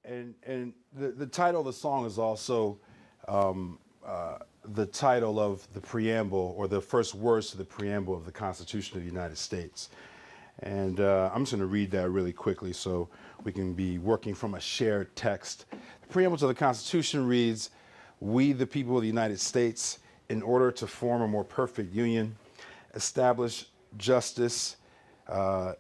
And the title of the song is also the title of the preamble, or the first words to the preamble of the Constitution of the United States. And I'm just going to read that really quickly so we can be working from a shared text. The preamble to the Constitution reads, "We, the people of the United States, in order to form a more perfect union, establish justice,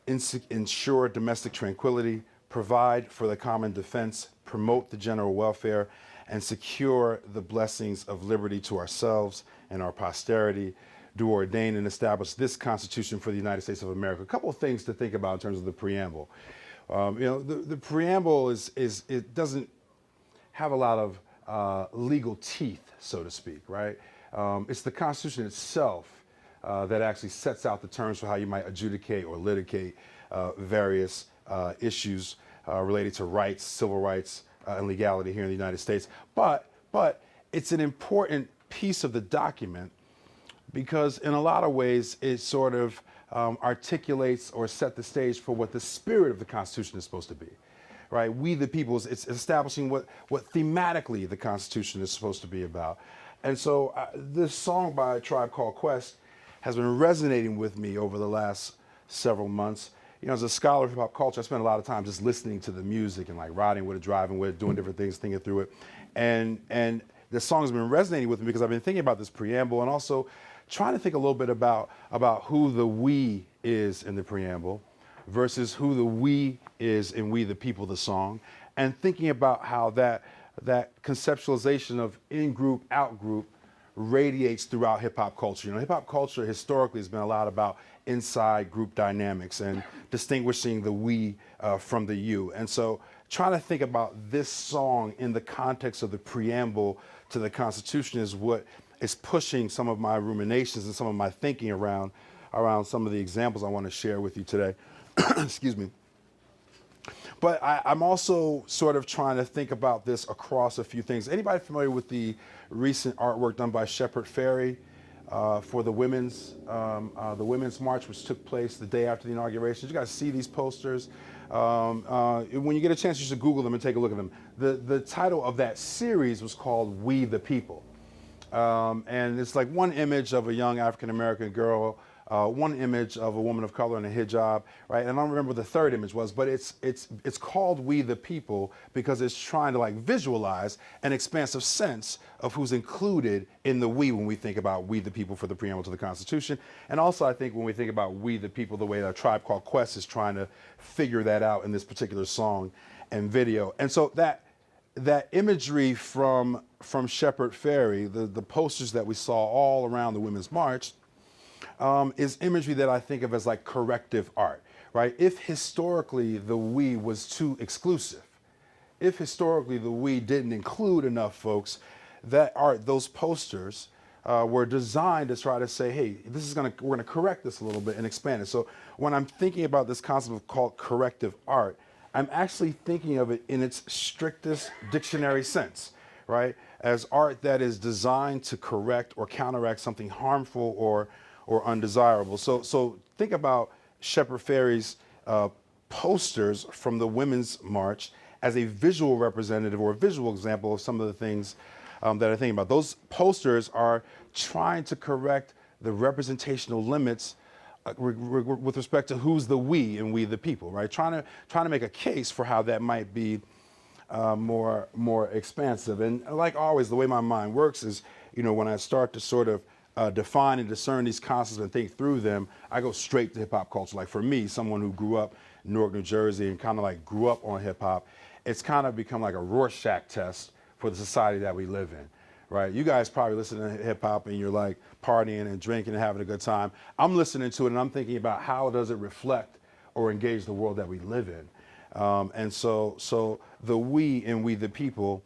ensure domestic tranquility, provide for the common defense, promote the general welfare, and secure the blessings of liberty to ourselves and our posterity, do ordain and establish this Constitution for the United States of America." A couple of things to think about in terms of the preamble. The preamble it doesn't have a lot of legal teeth, so to speak, right? It's the Constitution itself that actually sets out the terms for how you might adjudicate or litigate various issues related to rights, civil rights, and legality here in the United States. But it's an important piece of the document because in a lot of ways it sort of articulates or set the stage for what the spirit of the Constitution is supposed to be, right? We the people, it's establishing what thematically the Constitution is supposed to be about. And so this song by A Tribe Called Quest has been resonating with me over the last several months. You know, as a scholar of hip hop culture, I spend a lot of time just listening to the music and like riding with it, driving with it, doing different things, thinking through it. And this song has been resonating with me because I've been thinking about this preamble and also trying to think a little bit about who the we is in the preamble versus who the we is in We the People, the song, and thinking about how that conceptualization of in-group, out-group radiates throughout hip-hop culture. You know, hip-hop culture historically has been a lot about inside group dynamics and distinguishing the we from the you. And so trying to think about this song in the context of the preamble to the Constitution is what is pushing some of my ruminations and some of my thinking around some of the examples I want to share with you today. Excuse me. But I'm also sort of trying to think about this across a few things. Anybody familiar with the recent artwork done by Shepard Fairey for the Women's March, which took place the day after the inauguration? Did you guys see these posters? When you get a chance, you should Google them and take a look at them. The title of that series was called We the People. And it's like one image of a young African-American girl, one image of a woman of color in a hijab, right? And I don't remember what the third image was, but it's called We the People because it's trying to like visualize an expansive sense of who's included in the we when we think about We the People for the preamble to the Constitution. And also I think when we think about We the People, the way that A Tribe Called Quest is trying to figure that out in this particular song and video. And so that imagery from Shepard Fairey, the posters that we saw all around the Women's March, is imagery that I think of as like corrective art, right? If historically the we was too exclusive, if historically the we didn't include enough folks, that art, those posters were designed to try to say, hey, we're gonna correct this a little bit and expand it. So when I'm thinking about this concept of called corrective art, I'm actually thinking of it in its strictest dictionary sense, right? As art that is designed to correct or counteract something harmful or undesirable. So think about Shepard Fairey's posters from the Women's March as a visual representative or a visual example of some of the things that I think about. Those posters are trying to correct the representational limits with respect to who's the we and We the People, right? Trying to make a case for how that might be more expansive. And like always, the way my mind works is, you know, when I start to sort of define and discern these concepts and think through them, I go straight to hip hop culture. Like for me, someone who grew up in Newark, New Jersey, and kind of like grew up on hip hop, it's kind of become like a Rorschach test for the society that we live in, right? You guys probably listen to hip hop and you're like partying and drinking and having a good time. I'm listening to it and I'm thinking about how does it reflect or engage the world that we live in. And so the we and We the People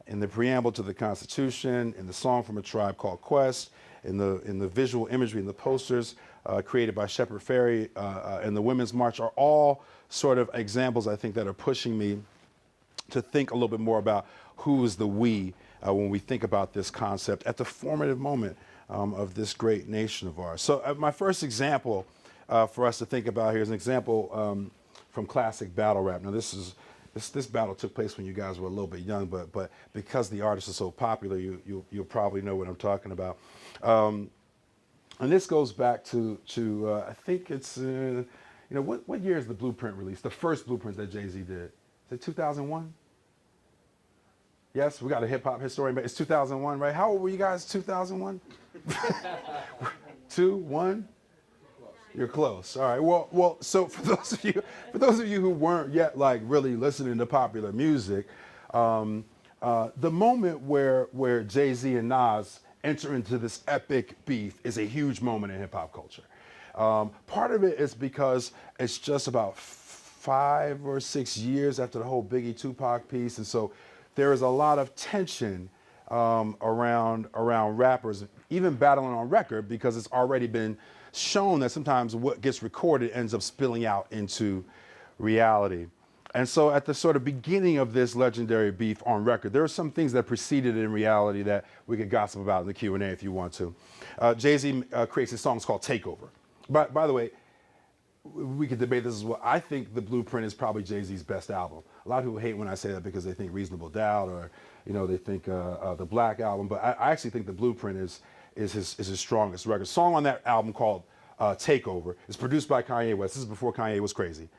in the preamble to the Constitution, in the song from A Tribe Called Quest, in the visual imagery in the posters created by Shepard Fairey and the Women's March are all sort of examples, I think, that are pushing me to think a little bit more about who is the we when we think about this concept at the formative moment of this great nation of ours. So my first example for us to think about here is an example from classic battle rap. Now this is this battle took place when you guys were a little bit young, but because the artists are so popular, you'll probably know what I'm talking about. And this goes back to I think it's what year is the Blueprint released? The first Blueprint that Jay-Z did. Is it 2001? Yes, we got a hip hop historian, but it's 2001, right? How old were you guys? 2001? 2, 1? You're close. All right. Well. So for those of you who weren't yet like really listening to popular music, the moment where Jay-Z and Nas enter into this epic beef is a huge moment in hip hop culture. Part of it is because it's just about 5 or 6 years after the whole Biggie Tupac piece, and so there is a lot of tension around rappers even battling on record, because it's already been shown that sometimes what gets recorded ends up spilling out into reality. And so at the sort of beginning of this legendary beef on record, there are some things that preceded in reality that we could gossip about in the Q&A if you want to. Jay-Z creates his songs called Takeover. By the way, we could debate this as well. I think The Blueprint is probably Jay-Z's best album. A lot of people hate when I say that because they think Reasonable Doubt or they think the Black Album, but I actually think The Blueprint is his strongest record. Song on that album called Takeover is produced by Kanye West. This is before Kanye was crazy.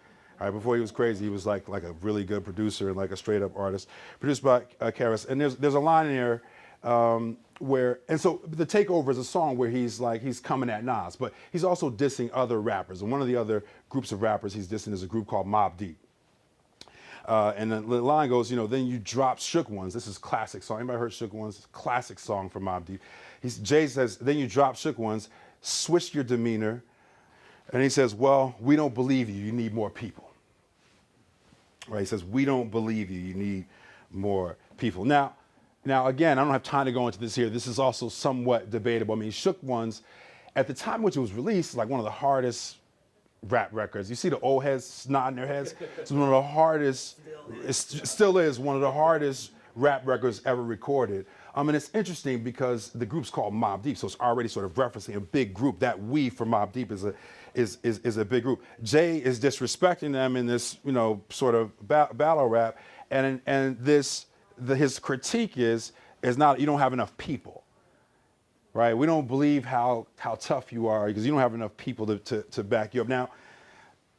All right, before he was crazy, he was like a really good producer and like a straight up artist. Produced by Karis, and there's a line in there so the Takeover is a song where he's coming at Nas, but he's also dissing other rappers. And one of the other groups of rappers he's dissing is a group called Mobb Deep. And the line goes, then you drop Shook Ones. This is classic song. Anybody heard Shook Ones? Classic song from Mobb Deep. Jay says, then you drop Shook Ones, switch your demeanor. And he says, well, we don't believe you. You need more people. Right? He says, we don't believe you. You need more people. Now, again, I don't have time to go into this here. This is also somewhat debatable. I mean, Shook Ones, at the time which it was released, like one of the hardest rap records. You see the old heads nodding their heads? It's one of the hardest, it still is one of the hardest rap records ever recorded. And it's interesting because the group's called Mobb Deep, so it's already sort of referencing a big group. That we for Mobb Deep is a big group. Jay is disrespecting them in this, sort of battle rap, and his critique is not you don't have enough people, right? We don't believe how tough you are because you don't have enough people to back you up. Now,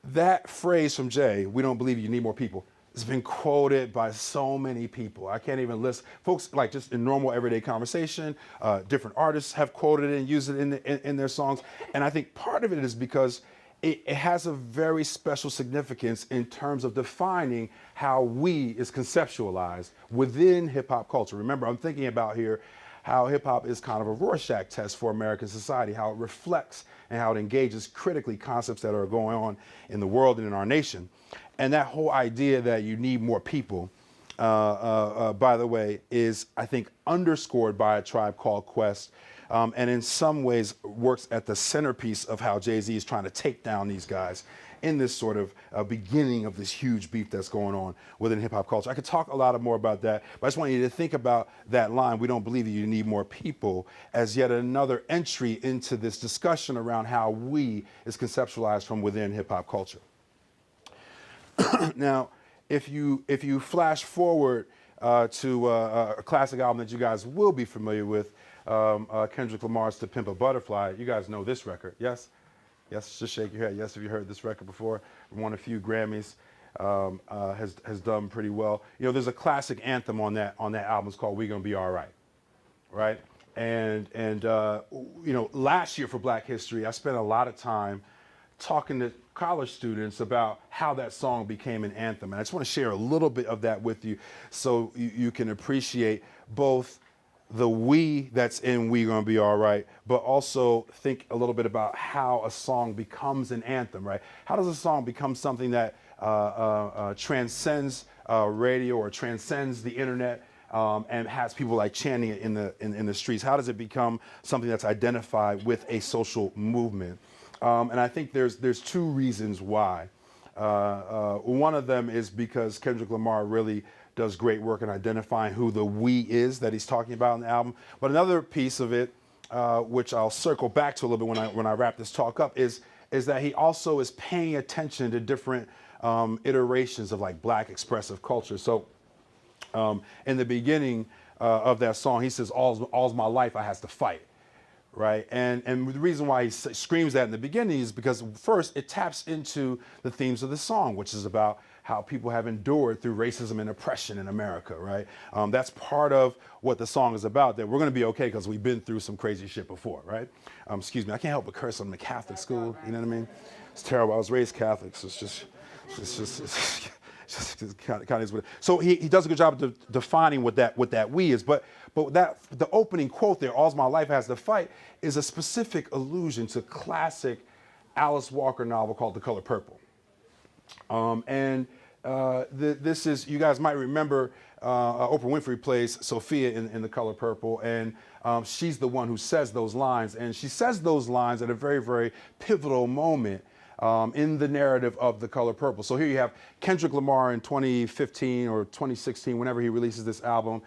that phrase from Jay, we don't believe you need more people, has been quoted by so many people. I can't even list folks, like just in normal everyday conversation. Different artists have quoted it and used it in their songs, and I think part of it is because it has a very special significance in terms of defining how we is conceptualized within hip hop culture. Remember, I'm thinking about here how hip hop is kind of a Rorschach test for American society, how it reflects and how it engages critically concepts that are going on in the world and in our nation. And that whole idea that you need more people, by the way, is, I think, underscored by A Tribe Called Quest, and in some ways works at the centerpiece of how Jay-Z is trying to take down these guys in this sort of beginning of this huge beef that's going on within hip-hop culture. I could talk a lot more about that, but I just want you to think about that line, we don't believe you need more people, as yet another entry into this discussion around how we is conceptualized from within hip-hop culture. Now, if you flash forward to a classic album that you guys will be familiar with, Kendrick Lamar's To Pimp a Butterfly, you guys know this record, yes? Yes, just shake your head. Yes, have you heard this record before? Won a few Grammys, has done pretty well. There's a classic anthem on that album. It's called "We Gonna Be All Right," right? And last year for Black History, I spent a lot of time talking to college students about how that song became an anthem. And I just want to share a little bit of that with you so you can appreciate both the we that's in We Gonna Be All Right, but also think a little bit about how a song becomes an anthem, right? How does a song become something that transcends radio or transcends the internet and has people like chanting it in the streets? How does it become something that's identified with a social movement? And I think there's two reasons why. One of them is because Kendrick Lamar really does great work in identifying who the we is that he's talking about in the album. But another piece of it, which I'll circle back to a little bit when I wrap this talk up, is that he also is paying attention to different iterations of like black expressive culture. So in the beginning of that song, he says, all's my life I has to fight. Right, and the reason why he screams that in the beginning is because first it taps into the themes of the song, which is about how people have endured through racism and oppression in America. Right, that's part of what the song is about. That we're going to be okay because we've been through some crazy shit before. Right, excuse me, I can't help but curse. I'm in a Catholic school. You know what I mean? It's terrible. I was raised Catholic, so it's kind of is what it, so he does a good job of defining what that we is, but that the opening quote there, "All's my life has to fight," is a specific allusion to classic Alice Walker novel called The Color Purple. This is, you guys might remember, Oprah Winfrey plays Sophia in The Color Purple, and she's the one who says those lines, and she says those lines at a very, very pivotal moment in the narrative of The Color Purple. So here you have Kendrick Lamar in 2015 or 2016, whenever he releases this album,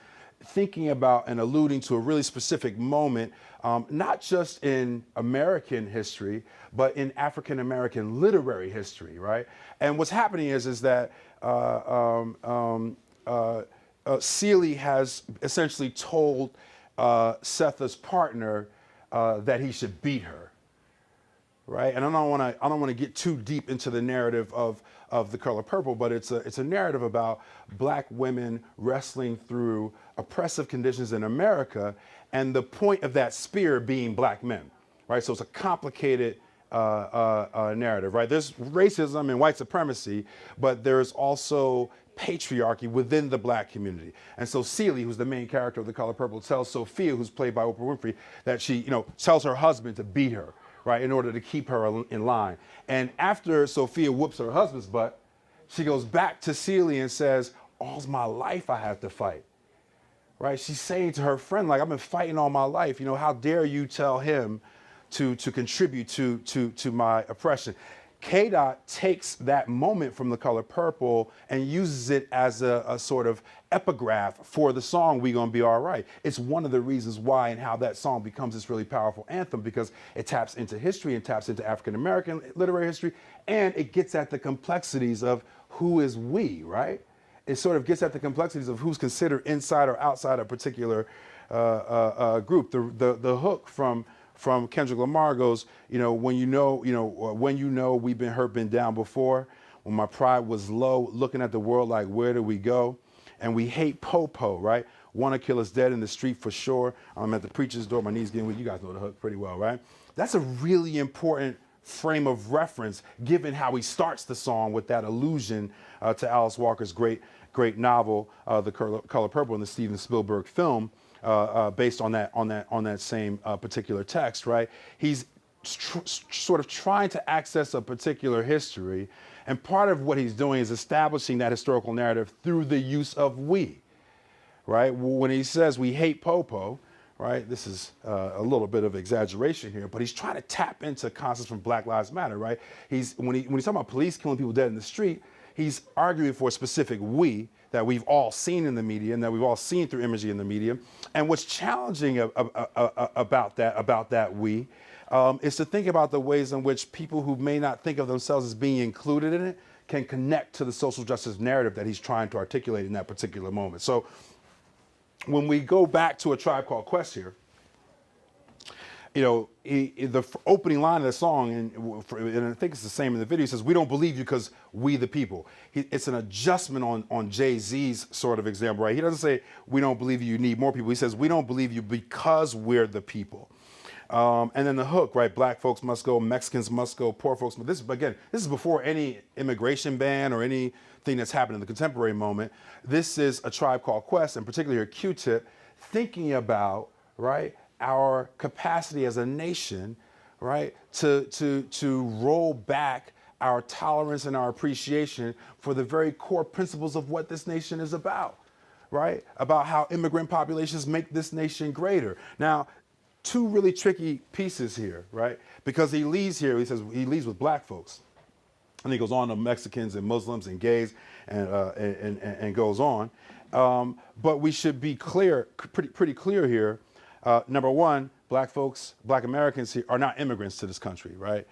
thinking about and alluding to a really specific moment, not just in American history, but in African American literary history, right? And what's happening is that Celie has essentially told Setha's partner that he should beat her. Right, and I don't want to get too deep into the narrative of The Color Purple, but it's a narrative about black women wrestling through oppressive conditions in America, and the point of that spear being black men. Right, so it's a complicated narrative. Right, there's racism and white supremacy, but there's also patriarchy within the black community. And so Celie, who's the main character of The Color Purple, tells Sophia, who's played by Oprah Winfrey, that she, tells her husband to beat her. Right, in order to keep her in line. And after Sophia whoops her husband's butt, she goes back to Celie and says, "All's my life I have to fight." Right, she's saying to her friend, like, I've been fighting all my life. How dare you tell him to contribute to my oppression? K-Dot takes that moment from The Color Purple and uses it as a sort of epigraph for the song "We Gonna Be All Right." It's one of the reasons why and how that song becomes this really powerful anthem, because it taps into history and taps into African American literary history, and it gets at the complexities of who is we, right? It sort of gets at the complexities of who's considered inside or outside a particular group. The hook from Kendrick Lamar goes, when you know we've been hurt, been down before, when my pride was low, looking at the world like, where do we go? And we hate po-po, right? Want to kill us dead in the street for sure. I'm at the preacher's door, my knees getting weak. You guys know the hook pretty well, right? That's a really important frame of reference, given how he starts the song with that allusion to Alice Walker's great novel, The Color Purple, in the Steven Spielberg film. Based on that same particular text, right? He's sort of trying to access a particular history, and part of what he's doing is establishing that historical narrative through the use of "we," right? When he says we hate po-po, right? This is a little bit of exaggeration here, but he's trying to tap into concepts from Black Lives Matter, right? When he's talking about police killing people dead in the street, he's arguing for a specific "we" that we've all seen in the media and that we've all seen through imagery in the media. And what's challenging about that "we" is to think about the ways in which people who may not think of themselves as being included in it can connect to the social justice narrative that he's trying to articulate in that particular moment. So when we go back to A Tribe Called Quest here, the opening line of the song, and I think it's the same in the video, says, "We don't believe you because we the people." It's an adjustment on Jay-Z's sort of example, right? He doesn't say, "We don't believe you need more people." He says, "We don't believe you because we're the people." And then the hook, right? Black folks must go, Mexicans must go, poor folks. But this is before any immigration ban or anything that's happened in the contemporary moment. This is A Tribe Called Quest, and particularly Q-Tip, thinking about, right, our capacity as a nation, right, to roll back our tolerance and our appreciation for the very core principles of what this nation is about, right? About how immigrant populations make this nation greater. Now, two really tricky pieces here, right? Because he leads with black folks, and he goes on to Mexicans and Muslims and gays and goes on. But we should be clear, pretty clear here. Number one, black folks, black Americans here are not immigrants to this country, right?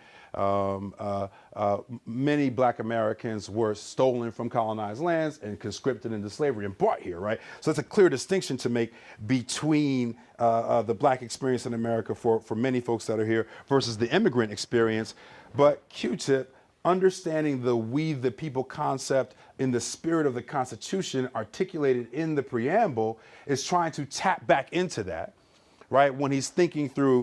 Many black Americans were stolen from colonized lands and conscripted into slavery and brought here, right? So it's a clear distinction to make between the black experience in America for many folks that are here versus the immigrant experience. But Q-Tip, understanding the we the people concept in the spirit of the Constitution articulated in the preamble, is trying to tap back into that, right? When he's thinking through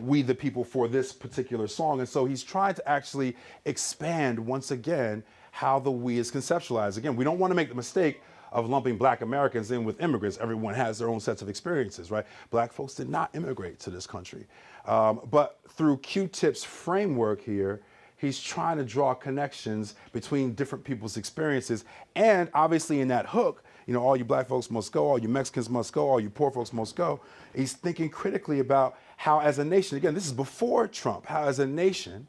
we the people for this particular song. And so he's trying to actually expand once again how the we is conceptualized. Again, we don't want to make the mistake of lumping black Americans in with immigrants. Everyone has their own sets of experiences, right? Black folks did not immigrate to this country. But through Q-Tip's framework here, he's trying to draw connections between different people's experiences. And obviously in that hook, you know, all you black folks must go, all you Mexicans must go, all you poor folks must go. He's thinking critically about how as a nation, again, this is before Trump, how as a nation,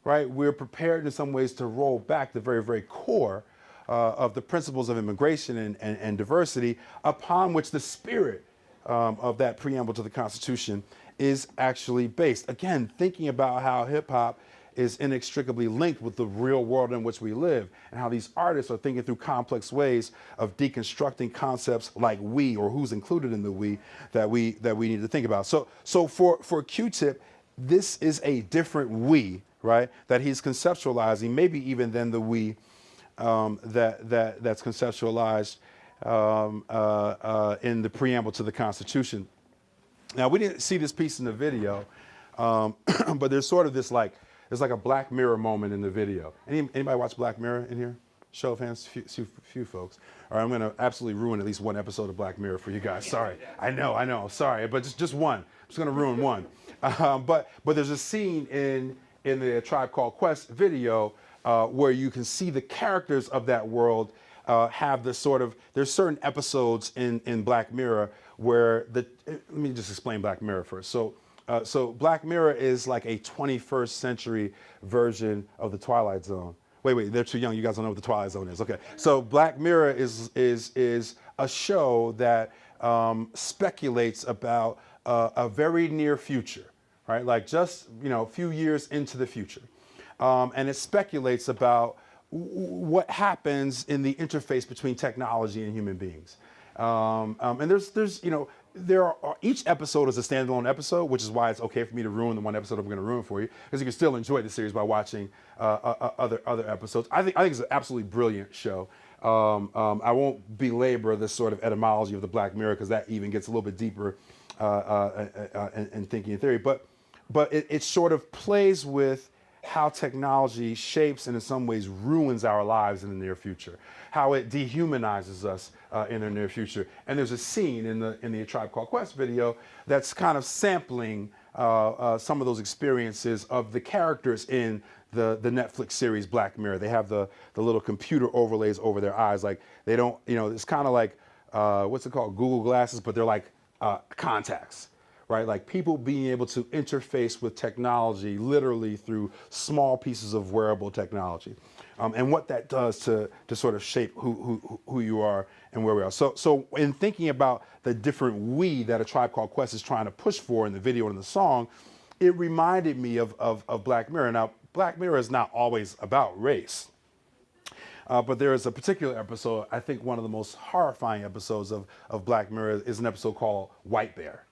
right, we're prepared in some ways to roll back the very, very core of the principles of immigration and diversity upon which the spirit of that preamble to the Constitution is actually based. Again, thinking about how hip hop is inextricably linked with the real world in which we live, and how these artists are thinking through complex ways of deconstructing concepts like we, or who's included in the we, that we need to think about. So for Q-Tip, this is a different we, right, that he's conceptualizing, maybe even than the we that's conceptualized in the preamble to the Constitution. Now, we didn't see this piece in the video, but there's sort of this there's like a Black Mirror moment in the video. Anybody watch Black Mirror in here? Show of hands, few folks. All right, I'm gonna absolutely ruin at least one episode of Black Mirror for you guys. Sorry, I know, sorry, but just one. I'm just gonna ruin one. But there's a scene in the Tribe Called Quest video where you can see the characters of that world have this sort of, there's certain episodes in Black Mirror where let me just explain Black Mirror first. So Black Mirror is like a 21st century version of the Twilight Zone. Wait, they're too young. You guys don't know what the Twilight Zone is. Okay, so Black Mirror is a show that speculates about a very near future, right? Like just a few years into the future, and it speculates about what happens in the interface between technology and human beings. And each episode is a standalone episode, which is why it's okay for me to ruin the one episode I'm going to ruin for you, because you can still enjoy the series by watching other episodes. I think it's an absolutely brilliant show. I won't belabor this sort of etymology of the Black Mirror, because that even gets a little bit deeper in thinking and theory. But it sort of plays with how technology shapes and in some ways ruins our lives in the near future, how it dehumanizes us in the near future. And there's a scene in the Tribe Called Quest video that's kind of sampling some of those experiences of the characters in the Netflix series Black Mirror. They have the little computer overlays over their eyes. Like they don't, it's kind of like, what's it called? Google glasses, but they're like contacts. Right, like people being able to interface with technology literally through small pieces of wearable technology, and what that does to sort of shape who you are and where we are. So in thinking about the different we that A Tribe Called Quest is trying to push for in the video and in the song, it reminded me of Black Mirror. Now, Black Mirror is not always about race. But there is a particular episode, I think one of the most horrifying episodes of Black Mirror is an episode called White Bear.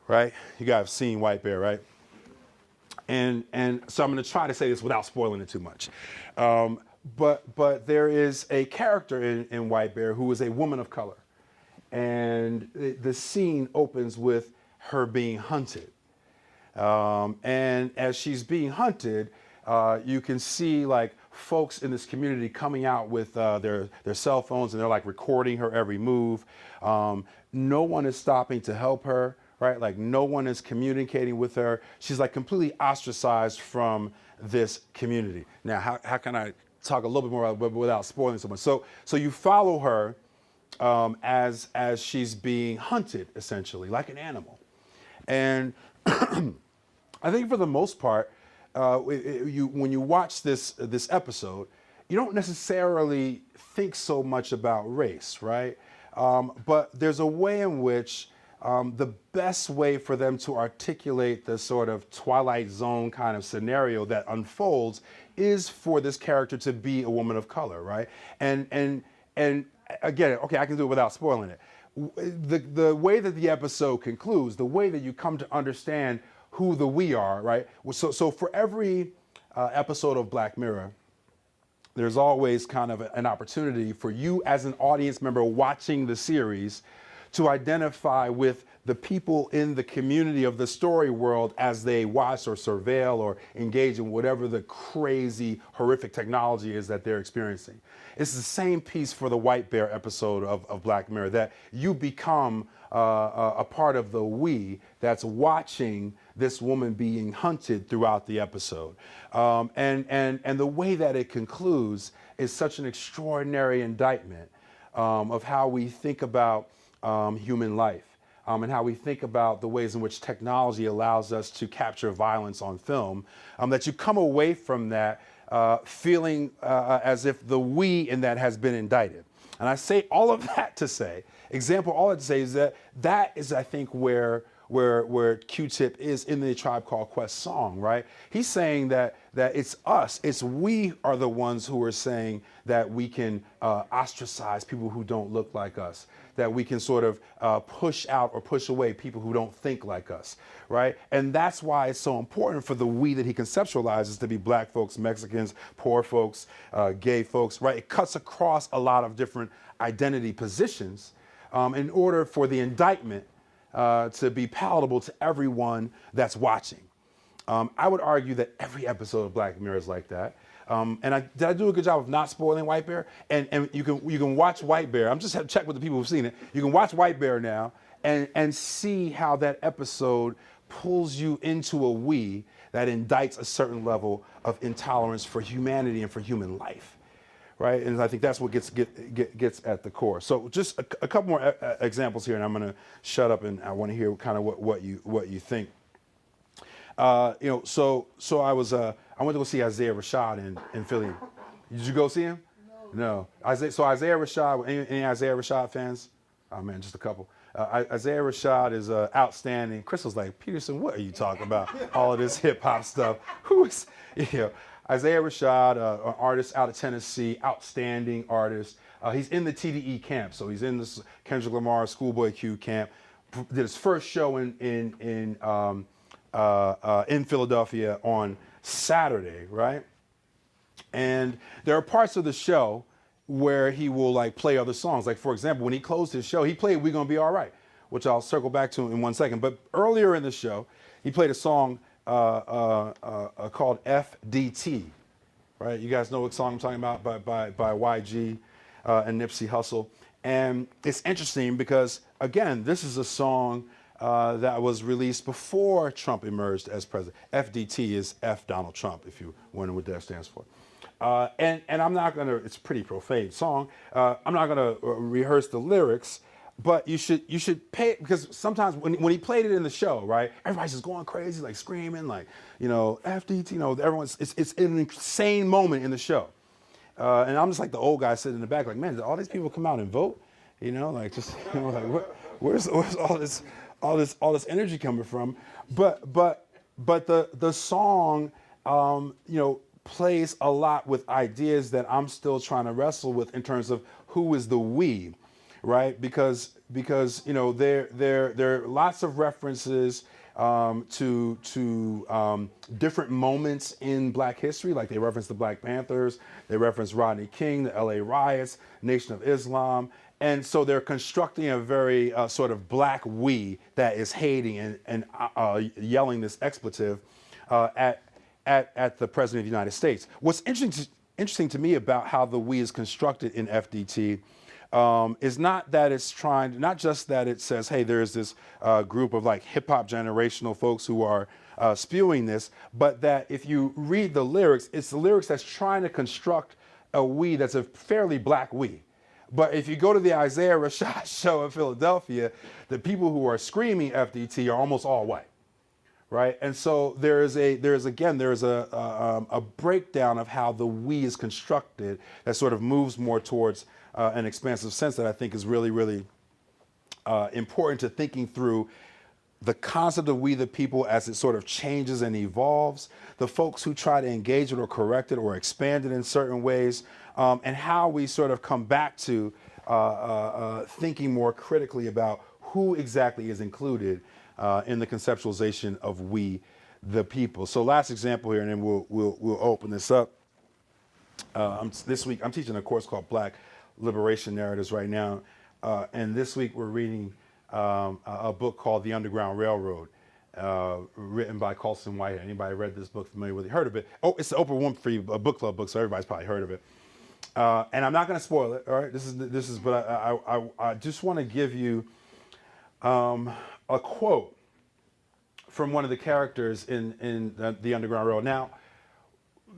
Right? You guys have seen White Bear, right? And so I'm going to try to say this without spoiling it too much. But there is a character in White Bear who is a woman of color. And the scene opens with her being hunted. And as she's being hunted, you can see like folks in this community coming out with their cell phones, and they're like recording her every move. No one is stopping to help her. Right? Like no one is communicating with her. She's like completely ostracized from this community. Now, how can I talk a little bit more about it without spoiling so much? So you follow her as she's being hunted, essentially, like an animal. And I think for the most part, when you watch this episode, you don't necessarily think so much about race, right? But there's a way in which the best way for them to articulate the sort of Twilight Zone kind of scenario that unfolds is for this character to be a woman of color, right? And again, okay, I can do it without spoiling it. The way that the episode concludes, the way that you come to understand who the we are, right? So for every episode of Black Mirror, there's always kind of an opportunity for you as an audience member watching the series to identify with the people in the community of the story world as they watch or surveil or engage in whatever the crazy, horrific technology is that they're experiencing. It's the same piece for the White Bear episode of Black Mirror, that you become a part of the we that's watching this woman being hunted throughout the episode. And the way that it concludes is such an extraordinary indictment of how we think about human life. And how we think about the ways in which technology allows us to capture violence on film, that you come away from that feeling as if the we in that has been indicted. And I say all of that to say, all I'd say is that is, I think, where Q-Tip is in the Tribe Called Quest song, right? He's saying that it's us, it's we are the ones who are saying that we can ostracize people who don't look like us, that we can sort of push out or push away people who don't think like us, right? And that's why it's so important for the we that he conceptualizes to be Black folks, Mexicans, poor folks, gay folks, right? It cuts across a lot of different identity positions in order for the indictment to be palatable to everyone that's watching. I would argue that every episode of Black Mirror is like that. Did I do a good job of not spoiling White Bear? And you can watch White Bear. I'm just have to check with the people who've seen it. You can watch White Bear now and see how that episode pulls you into a we that indicts a certain level of intolerance for humanity and for human life, right? And I think that's what gets at the core. So just a couple more examples here, and I'm going to shut up, and I want to hear kind of what you think. So I went to go see Isaiah Rashad in Philly. Did you go see him? No. Isaiah Rashad, any Isaiah Rashad fans? Oh man, just a couple. Isaiah Rashad is outstanding. Crystal's like, Peterson, what are you talking about? All of this hip hop stuff. Isaiah Rashad, an artist out of Tennessee, outstanding artist. He's in the TDE camp, so he's in the Kendrick Lamar Schoolboy Q camp. Did his first show in Philadelphia on Saturday, right? And there are parts of the show where he will like play other songs. Like for example, when he closed his show, he played "We Gonna Be All Right," which I'll circle back to in one second. But earlier in the show, he played a song called FDT, right? You guys know what song I'm talking about by YG and Nipsey Hussle. And it's interesting because, again, this is a song that was released before Trump emerged as president. FDT is F Donald Trump, if you wonder what that stands for. And I'm not gonna, it's a pretty profane song. I'm not gonna rehearse the lyrics, but you should pay, because sometimes when he played it in the show, right, everybody's just going crazy, like screaming, like, FDT, everyone's, it's an insane moment in the show. And I'm just like the old guy sitting in the back, like, man, did all these people come out and vote? Like where's all this energy coming from? But the song, plays a lot with ideas that I'm still trying to wrestle with in terms of who is the we, right? Because there are lots of references to different moments in Black history, like they reference the Black Panthers, they reference Rodney King, the LA riots, Nation of Islam. And so they're constructing a very sort of Black we that is hating and yelling this expletive at the President of the United States. What's interesting to me about how the we is constructed in FDT is not that it's not just that it says, hey, there's this group of like hip hop generational folks who are spewing this, but that if you read the lyrics, it's the lyrics that's trying to construct a we that's a fairly Black we. But if you go to the Isaiah Rashad show in Philadelphia, the people who are screaming FDT are almost all white, right? And so there's a breakdown of how the we is constructed that sort of moves more towards an expansive sense that I think is really, really important to thinking through the concept of we the people as it sort of changes and evolves, the folks who try to engage it or correct it or expand it in certain ways, and how we sort of come back to thinking more critically about who exactly is included in the conceptualization of we the people. So last example here, and then we'll open this up. This week I'm teaching a course called Black Liberation Narratives right now, and this week we're reading a book called The Underground Railroad, written by Colson Whitehead. Anybody read this book, familiar with it, heard of it? Oh, it's the Oprah Winfrey book club book, so everybody's probably heard of it. And I'm not going to spoil it, all right? This is, but I just want to give you a quote from one of the characters in the Underground Railroad. Now,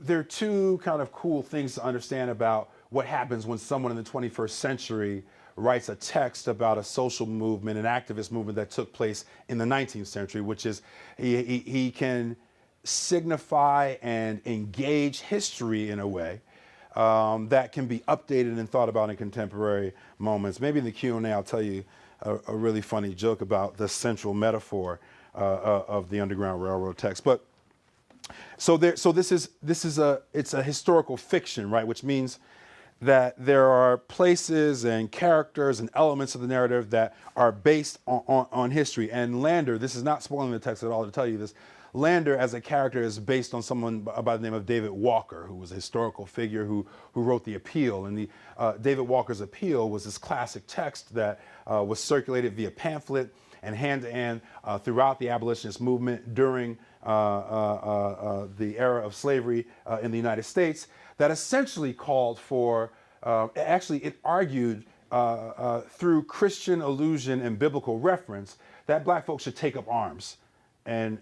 there are two kind of cool things to understand about what happens when someone in the 21st century writes a text about a social movement, an activist movement that took place in the 19th century, which is he can signify and engage history in a way that can be updated and thought about in contemporary moments. Maybe in the Q&A I'll tell you a really funny joke about the central metaphor of the Underground Railroad text. But so this is a historical fiction, right? Which means that there are places and characters and elements of the narrative that are based on history. And Lander, this is not spoiling the text at all to tell you this, Lander as a character is based on someone by the name of David Walker, who was a historical figure who wrote The Appeal. And David Walker's Appeal was this classic text that was circulated via pamphlet and hand-to-hand throughout the abolitionist movement during the era of slavery in the United States, that essentially called for, actually it argued through Christian allusion and biblical reference that black folks should take up arms and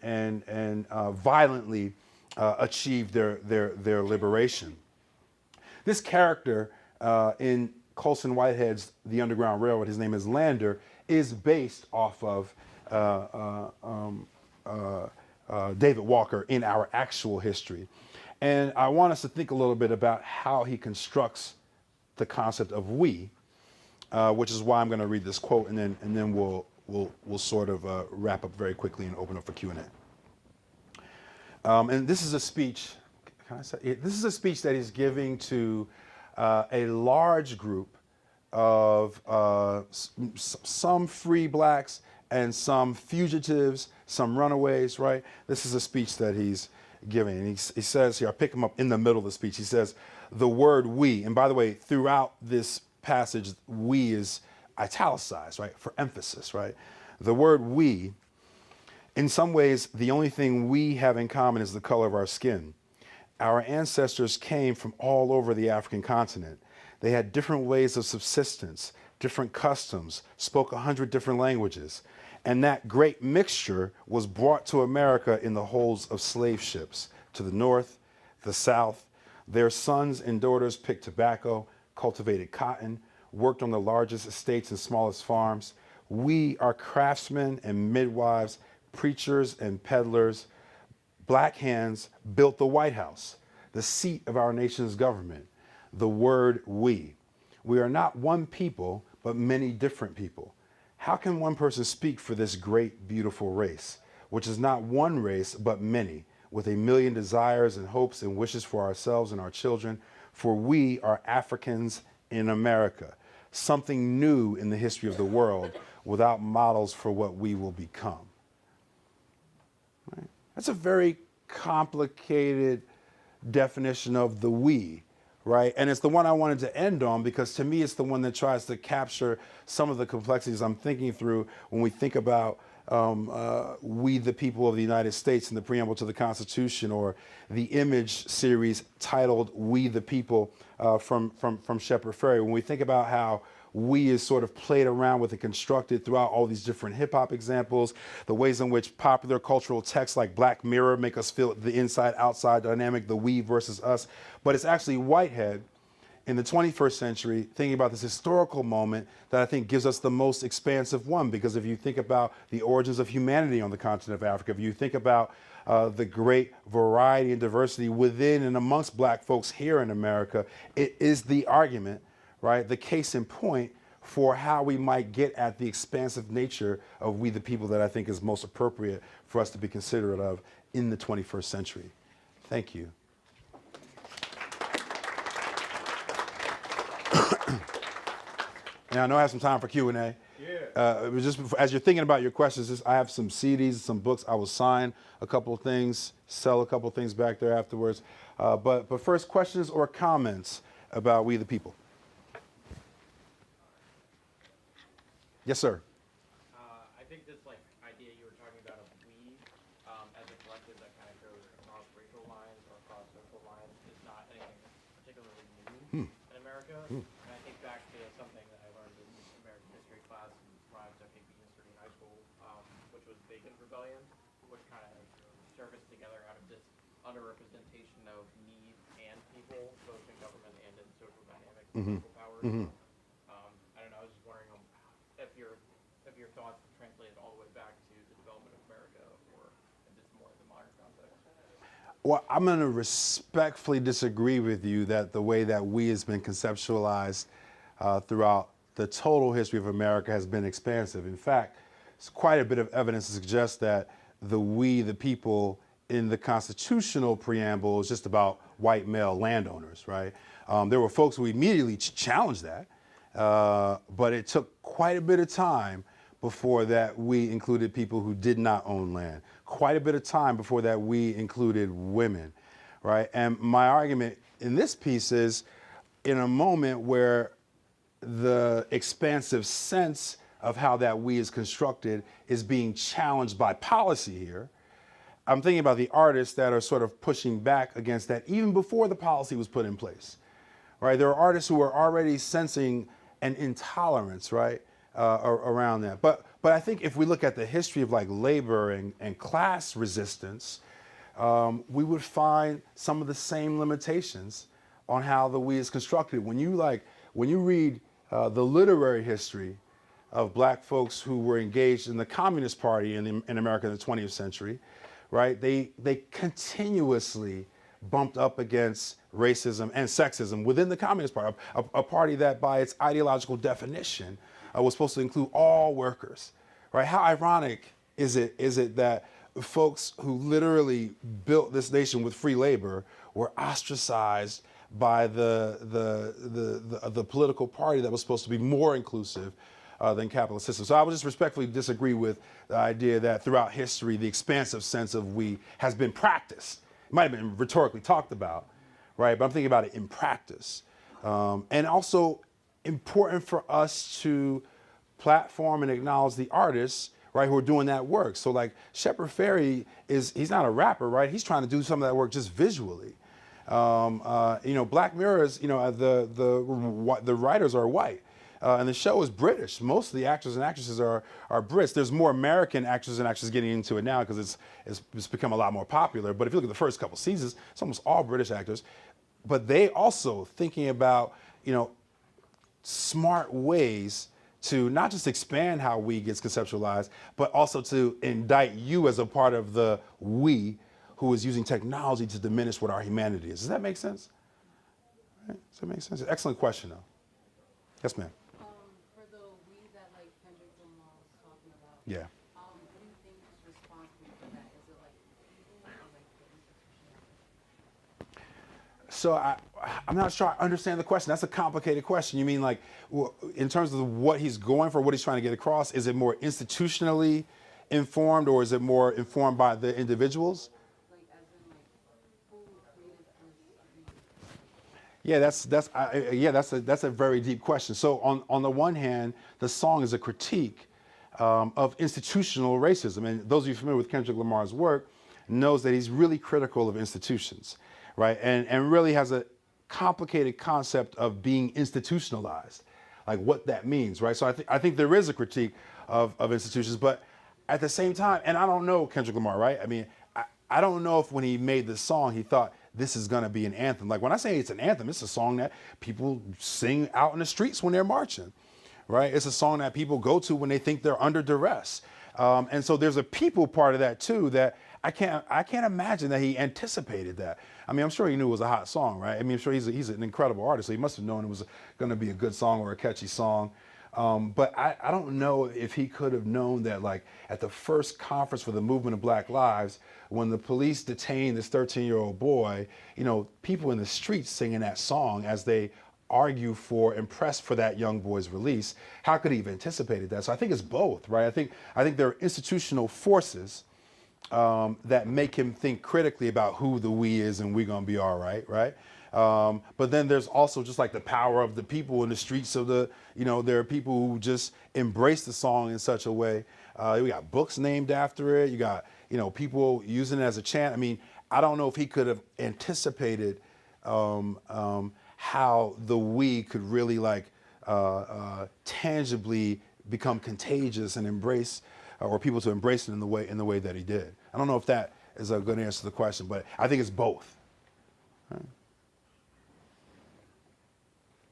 violently achieve their liberation. This character in Colson Whitehead's The Underground Railroad, his name is Lander, is based off of David Walker in our actual history. And I want us to think a little bit about how he constructs the concept of we, which is why I'm going to read this quote, and then we'll sort of wrap up very quickly and open up for Q&A. And this is a speech. Can I say this is a speech that he's giving to a large group of some free blacks and some fugitives, some runaways, right? This is a speech that he's giving. And he says here, I'll pick him up in the middle of the speech. He says, the word we, and by the way, throughout this passage, we is italicized, right, for emphasis, right? The word we, in some ways, the only thing we have in common is the color of our skin. Our ancestors came from all over the African continent. They had different ways of subsistence, different customs, spoke 100 different languages. And that great mixture was brought to America in the holds of slave ships to the north, the south. Their sons and daughters picked tobacco, cultivated cotton, worked on the largest estates and smallest farms. We are craftsmen and midwives, preachers and peddlers. Black hands built the White House, the seat of our nation's government. The word we. We are not one people, but many different people. How can one person speak for this great, beautiful race, which is not one race, but many, with a million desires and hopes and wishes for ourselves and our children? For we are Africans in America, something new in the history of the world, without models for what we will become. Right? That's a very complicated definition of the we, right? And it's the one I wanted to end on because to me it's the one that tries to capture some of the complexities I'm thinking through when we think about we the people of the United States in the preamble to the Constitution, or the image series titled We the People from Shepard Fairey. When we think about how we is sort of played around with and constructed throughout all these different hip hop examples, the ways in which popular cultural texts like Black Mirror make us feel the inside outside dynamic, the we versus us. But it's actually Whitehead in the 21st century thinking about this historical moment that I think gives us the most expansive one. Because if you think about the origins of humanity on the continent of Africa, if you think about the great variety and diversity within and amongst black folks here in America, it is the argument, right, the case in point for how we might get at the expansive nature of we the people that I think is most appropriate for us to be considerate of in the 21st century. Thank you. Now, I know I have some time for Q&A. Yeah. It was just as you're thinking about your questions, I have some CDs, some books. I will sign a couple of things, sell a couple of things back there afterwards. But first, questions or comments about we the people? Yes, sir. I think this idea you were talking about of we as a collective that kind of goes across racial lines or across social lines is not anything particularly new in America. And I think back to something that I learned in American history class when I was at history in high school, which was Bacon's Rebellion, which kind of surfaced together out of this underrepresentation of need and people, both in government and in social dynamics and social powers. I don't know, I was just wondering if your thoughts translated all the way back to the development of America, or if it's more in the modern context. Well, I'm going to respectfully disagree with you that the way that we has been conceptualized throughout the total history of America has been expansive. In fact, there's quite a bit of evidence to suggest that the we, the people, in the constitutional preamble is just about white male landowners, right? There were folks who immediately challenged that, but it took quite a bit of time before that we included people who did not own land. Quite a bit of time before that we included women, right? And my argument in this piece is, in a moment where the expansive sense of how that we is constructed is being challenged by policy here, I'm thinking about the artists that are sort of pushing back against that even before the policy was put in place, right? There are artists who are already sensing an intolerance, right, around that. But I think if we look at the history of labor and class resistance, we would find some of the same limitations on how the we is constructed. When you read the literary history of black folks who were engaged in the Communist Party in America in the 20th century, right? They continuously bumped up against racism and sexism within the Communist Party, a party that by its ideological definition was supposed to include all workers, right? How ironic is it that folks who literally built this nation with free labor were ostracized by the political party that was supposed to be more inclusive than capitalist system. So I would just respectfully disagree with the idea that throughout history, the expansive sense of we has been practiced. It might have been rhetorically talked about, right? But I'm thinking about it in practice. And also important for us to platform and acknowledge the artists, right, who are doing that work. So Shepard Fairey he's not a rapper, right? He's trying to do some of that work just visually. Black Mirrors, the writers are white. And the show is British. Most of the actors and actresses are Brits. There's more American actors and actresses getting into it now because it's become a lot more popular. But if you look at the first couple seasons, it's almost all British actors. But they also thinking about, smart ways to not just expand how we gets conceptualized, but also to indict you as a part of the we who is using technology to diminish what our humanity is. Does that make sense? Right? Does that make sense? Excellent question, though. Yes, ma'am. For the we that Kendrick Lamar was talking about, Yeah. what do you think is responsible for that? Is it people or the institution? So I'm not sure I understand the question. That's a complicated question. You mean in terms of what he's going for, what he's trying to get across, is it more institutionally informed or is it more informed by the individuals? Who created this? That's a very deep question. So on the one hand, the song is a critique of institutional racism. And those of you familiar with Kendrick Lamar's work knows that he's really critical of institutions, right? And really has a complicated concept of being institutionalized, like what that means, right? So I think there is a critique of institutions, but at the same time, and I don't know Kendrick Lamar, right? I mean, I don't know if when he made this song, he thought this is gonna be an anthem. Like when I say it's an anthem, it's a song that people sing out in the streets when they're marching, right? It's a song that people go to when they think they're under duress. And so there's a people part of that too that I can't imagine that he anticipated that. I mean, I'm sure he knew it was a hot song, right? I mean, I'm sure he's an incredible artist, so he must have known it was gonna be a good song or a catchy song. But I don't know if he could have known that, like, at the first conference for the movement of Black Lives, when the police detained this 13-year-old boy, people in the streets singing that song as they argue for and press for that young boy's release. How could he have anticipated that? So I think it's both, right? I think there are institutional forces that make him think critically about who the we is and we gonna be all right, right? But then there's also just like the power of the people in the streets of there are people who just embrace the song in such a way. We got books named after it. You got, people using it as a chant. I mean, I don't know if he could have anticipated how the we could really tangibly become contagious and embrace, or people to embrace it in the way that he did. I don't know if that is a good answer to the question, but I think it's both. Right.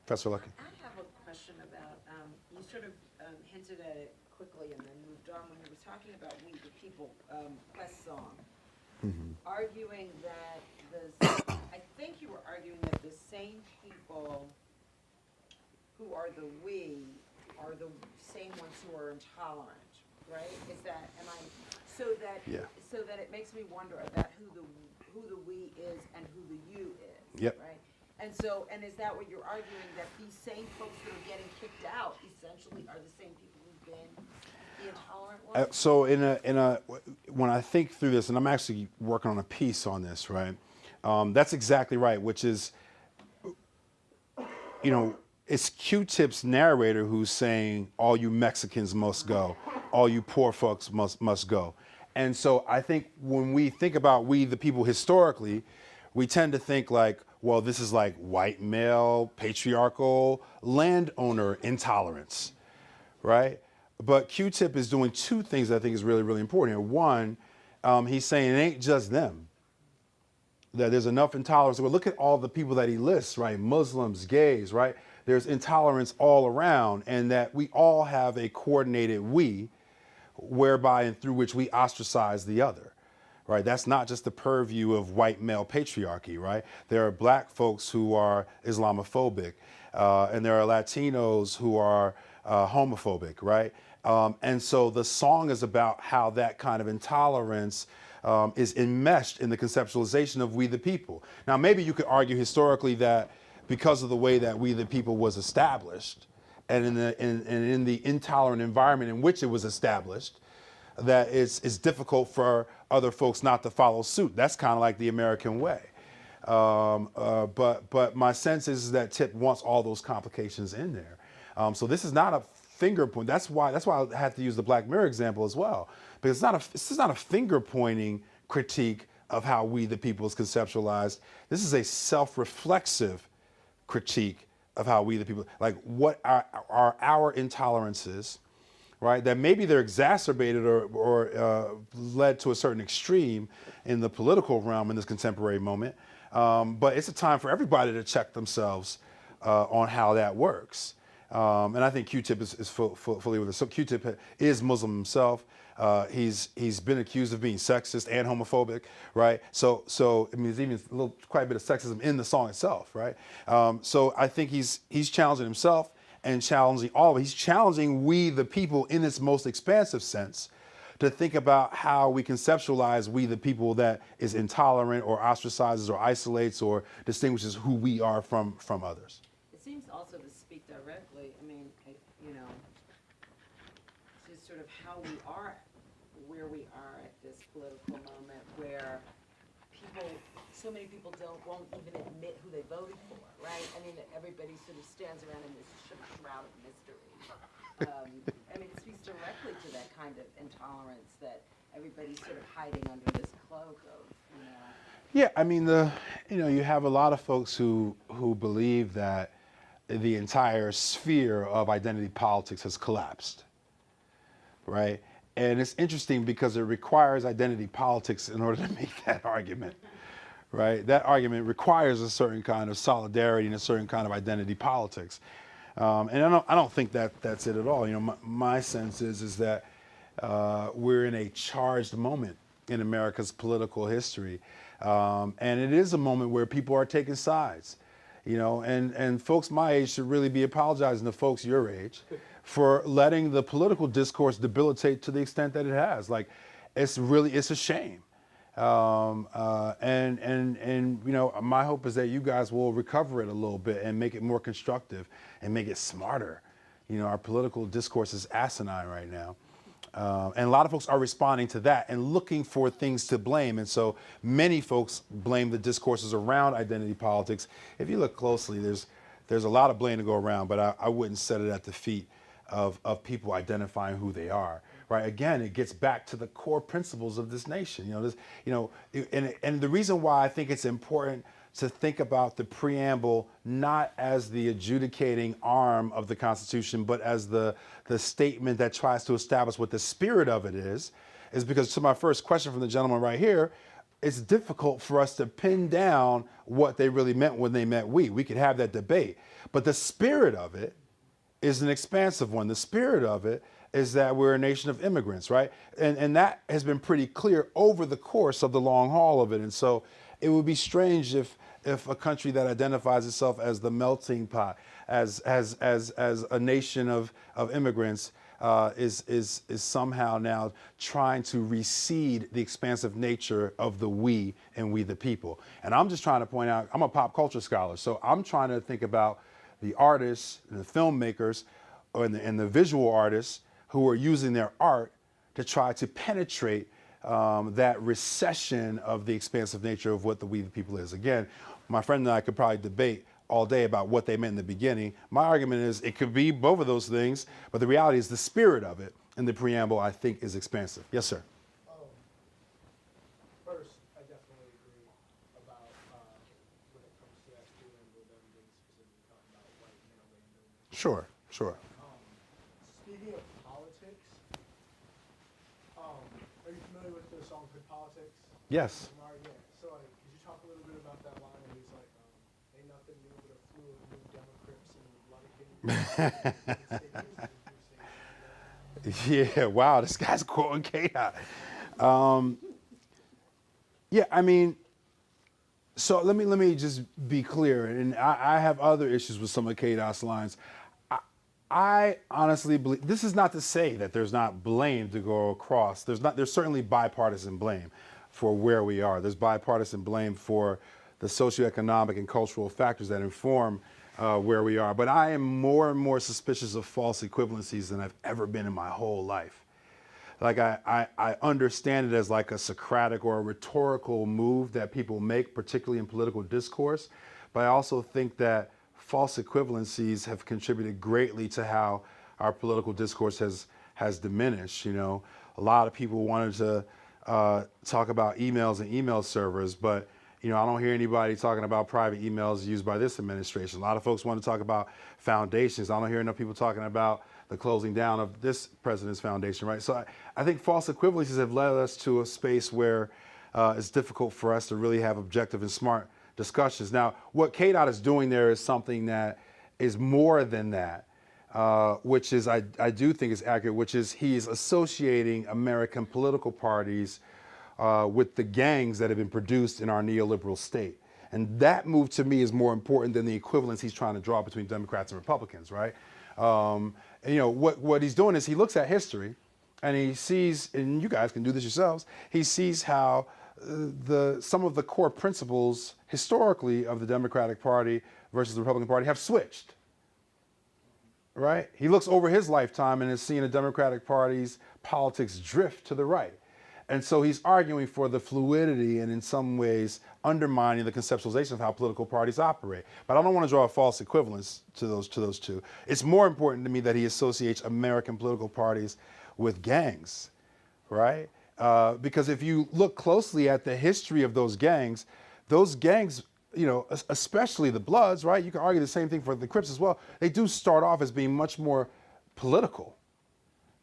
Professor Lucky. I have a question about, you sort of hinted at it quickly and then moved on when you were talking about We the People Quest song. Arguing that I think you were arguing that the same people who are the we are the same ones who are intolerant, right? Is that, Yeah. so that it makes me wonder about who the we is and who the you is, Yep. right? And is that what you're arguing, that these same folks that are getting kicked out essentially are the same people who've been the intolerant ones? So when I think through this, and I'm actually working on a piece on this, right? That's exactly right, which is, it's Q-Tip's narrator who's saying, all you Mexicans must go, all you poor folks must go. And so I think when we think about we the people historically, we tend to think like, well, this is like white male, patriarchal, landowner intolerance, right? But Q-Tip is doing two things that I think is really, really important here. One, he's saying it ain't just them, that there's enough intolerance. Well, look at all the people that he lists, right? Muslims, gays, right? There's intolerance all around, and that we all have a coordinated we, whereby and through which we ostracize the other, right? That's not just the purview of white male patriarchy, right? There are black folks who are Islamophobic, and there are Latinos who are homophobic, right? And so the song is about how that kind of intolerance is enmeshed in the conceptualization of we the people. Now, maybe you could argue historically that because of the way that we the people was established, and in the intolerant environment in which it was established, that it's difficult for other folks not to follow suit. That's kind of like the American way. But my sense is that Tip wants all those complications in there. So this is not a finger point. That's why I had to use the Black Mirror example as well, because this is not a finger pointing critique of how we the people is conceptualized. This is a self-reflexive critique of how we the people, like what are our intolerances, right? That maybe they're exacerbated or led to a certain extreme in the political realm in this contemporary moment. But it's a time for everybody to check themselves on how that works. And I think Q-Tip is fully with us. So Q-Tip is Muslim himself. He's been accused of being sexist and homophobic, right? So I mean, there's even quite a bit of sexism in the song itself, right? So I think he's challenging himself and challenging all of it. He's challenging we the people in its most expansive sense to think about how we conceptualize we the people that is intolerant or ostracizes or isolates or distinguishes who we are from others. It seems also to speak directly, I mean, to sort of how we are, where we are at this political moment where so many people won't even admit who they voted for, right? I mean, everybody sort of stands around in this shroud of mystery. I mean, it speaks directly to that kind of intolerance that everybody's sort of hiding under this cloak of, Yeah, I mean, you have a lot of folks who believe that the entire sphere of identity politics has collapsed, right? And it's interesting because it requires identity politics in order to make that argument, right? That argument requires a certain kind of solidarity and a certain kind of identity politics. And I don't think that's it at all. My sense is that we're in a charged moment in America's political history. And it is a moment where people are taking sides, and folks my age should really be apologizing to folks your age for letting the political discourse debilitate to the extent that it has. Like, it's a shame. And you know, my hope is that you guys will recover it a little bit and make it more constructive and make it smarter. You know, our political discourse is asinine right now. And a lot of folks are responding to that and looking for things to blame. And so many folks blame the discourses around identity politics. If you look closely, there's a lot of blame to go around, but I wouldn't set it at the feet of people identifying who they are. Right? Again, it gets back to the core principles of this nation. And the reason why I think it's important to think about the preamble not as the adjudicating arm of the Constitution, but as the statement that tries to establish what the spirit of it is because, to my first question from the gentleman right here, it's difficult for us to pin down what they really meant when they meant we. We could have that debate. But the spirit of it is an expansive one. The spirit of it is that we're a nation of immigrants, right? And that has been pretty clear over the course of the long haul of it. And so it would be strange if a country that identifies itself as the melting pot, as a nation of immigrants, is somehow now trying to recede the expansive nature of the we and we the people. And I'm just trying to point out, I'm a pop culture scholar, so I'm trying to think about the artists and the filmmakers and the visual artists who are using their art to try to penetrate that recession of the expansive nature of what the we the people is. Again, my friend and I could probably debate all day about what they meant in the beginning. My argument is it could be both of those things, but the reality is the spirit of it in the preamble, I think, is expansive. Yes, sir. First, I definitely agree about when it comes to that preamble, them being specifically talking about white male landowners. Sure. Speaking of politics, are you familiar with the song "Good Politics"? Yes. Yeah. So, like, could you talk a little bit about that line? He's like, "Ain't nothing new but a flu of new Democrats and the blood of kings." Yeah, wow, this guy's quoting K-Dot. Yeah, I mean, so let me just be clear, and I have other issues with some of K-Dot's lines. I honestly believe, this is not to say that there's not blame to go across. There's certainly bipartisan blame for where we are. There's bipartisan blame for the socioeconomic and cultural factors that inform where we are. But I am more and more suspicious of false equivalencies than I've ever been in my whole life. Like I understand it as like a Socratic or a rhetorical move that people make, particularly in political discourse. But I also think that false equivalencies have contributed greatly to how our political discourse has diminished. You know, a lot of people wanted to talk about emails and email servers, but you know, I don't hear anybody talking about private emails used by this administration. A lot of folks want to talk about foundations. I don't hear enough people talking about the closing down of this president's foundation, right? So I think false equivalencies have led us to a space where it's difficult for us to really have objective and smart discussions. Now, what KDOT is doing there is something that is more than that, which is, I do think is accurate, which is he's associating American political parties with the gangs that have been produced in our neoliberal state. And that move to me is more important than the equivalence he's trying to draw between Democrats and Republicans, right? And, you know, what he's doing is he looks at history and he sees, and you guys can do this yourselves, he sees how some of the core principles historically of the Democratic Party versus the Republican Party have switched, right? He looks over his lifetime and has seen the Democratic Party's politics drift to the right. And so he's arguing for the fluidity and in some ways undermining the conceptualization of how political parties operate. But I don't want to draw a false equivalence to those two. It's more important to me that he associates American political parties with gangs, right? Because if you look closely at the history of those gangs, you know, especially the Bloods, right? You can argue the same thing for the Crips as well. They do start off as being much more political,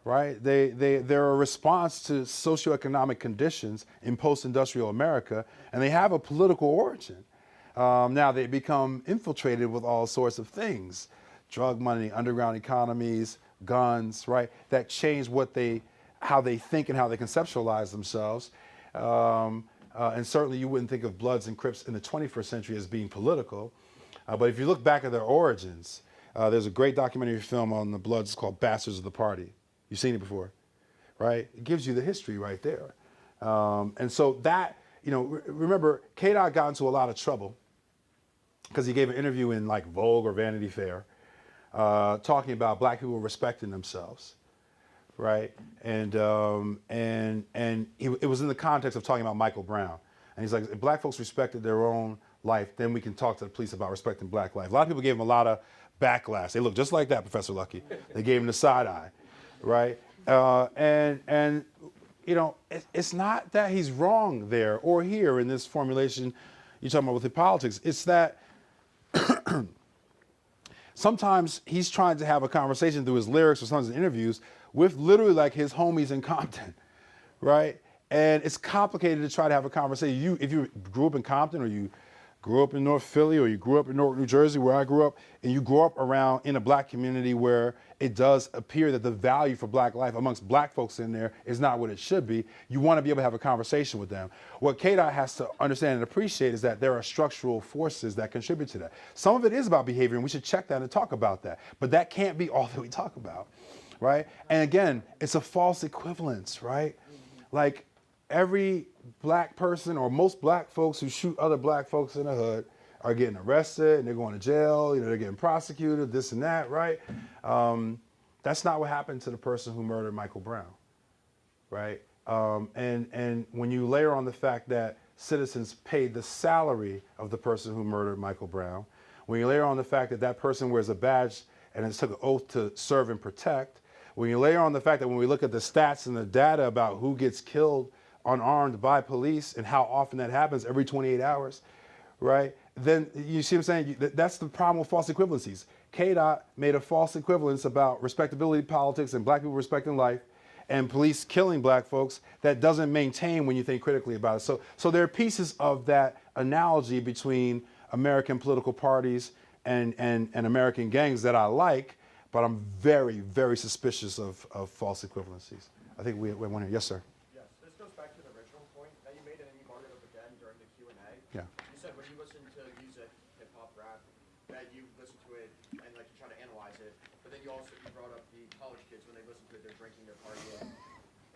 right? They're a response to socioeconomic conditions in post-industrial America, and they have a political origin. Now they become infiltrated with all sorts of things, drug money, underground economies, guns, right? That change how they think and how they conceptualize themselves. And certainly you wouldn't think of Bloods and Crips in the 21st century as being political. But if you look back at their origins, There's a great documentary film on the Bloods. It's called Bastards of the Party. You've seen it before, right? It gives you the history right there. And so that, remember, K-Dot got into a lot of trouble because he gave an interview in like Vogue or Vanity Fair talking about black people respecting themselves, right? And it was in the context of talking about Michael Brown. And he's like, if black folks respected their own life, then we can talk to the police about respecting black life. A lot of people gave him a lot of backlash. They look just like that, Professor Lucky. They gave him the side eye, right? It's not that he's wrong there or here in this formulation you're talking about with the politics. It's that sometimes he's trying to have a conversation through his lyrics or sometimes in interviews with literally like his homies in Compton, right? And it's complicated to try to have a conversation. If you grew up in Compton or you grew up in North Philly or you grew up in Newark, New Jersey, where I grew up, and you grew up around in a black community where it does appear that the value for black life amongst black folks in there is not what it should be, you want to be able to have a conversation with them. What KDOT has to understand and appreciate is that there are structural forces that contribute to that. Some of it is about behavior, and we should check that and talk about that. But that can't be all that we talk about, right? And again, it's a false equivalence, right? Like, every black person or most black folks who shoot other black folks in the hood are getting arrested and they're going to jail, they're getting prosecuted, this and that, right? That's not what happened to the person who murdered Michael Brown, right? And when you layer on the fact that citizens paid the salary of the person who murdered Michael Brown, when you layer on the fact that that person wears a badge and has took an oath to serve and protect, when you layer on the fact that when we look at the stats and the data about who gets killed unarmed by police and how often that happens, every 28 hours, right? Then you see what I'm saying? That's the problem with false equivalencies. KDOT made a false equivalence about respectability politics and black people respecting life and police killing black folks that doesn't maintain when you think critically about it. So there are pieces of that analogy between American political parties and American gangs that I like, but I'm very, very suspicious of false equivalencies. I think we have one here. Yes, sir. Yeah. You said when you listen to music, hip hop, rap, that you listen to it and like you try to analyze it, but then you brought up the college kids when they listen to it, they're drinking, they're partying.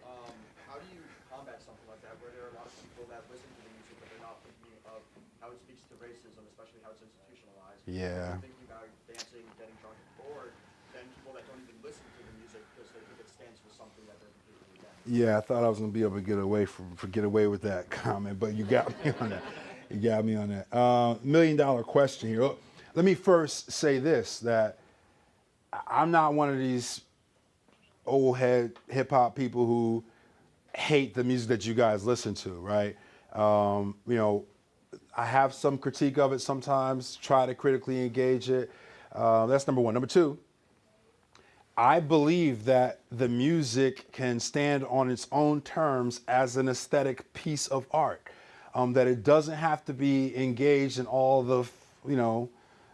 How do you combat something like that, where there are a lot of people that listen to the music, but they're not thinking of how it speaks to racism, especially how it's institutionalized? Yeah. They're thinking about dancing, getting drunk, or then people that don't even listen to the music because they think it stands for something that they're completely against. Yeah, I thought I was gonna be able to get away with that comment, but you got me on that. You got me on that. $1 million question here. Let me first say this, that I'm not one of these old head hip hop people who hate the music that you guys listen to, right? I have some critique of it sometimes, try to critically engage it. That's number one. Number two, I believe that the music can stand on its own terms as an aesthetic piece of art. That it doesn't have to be engaged in all the,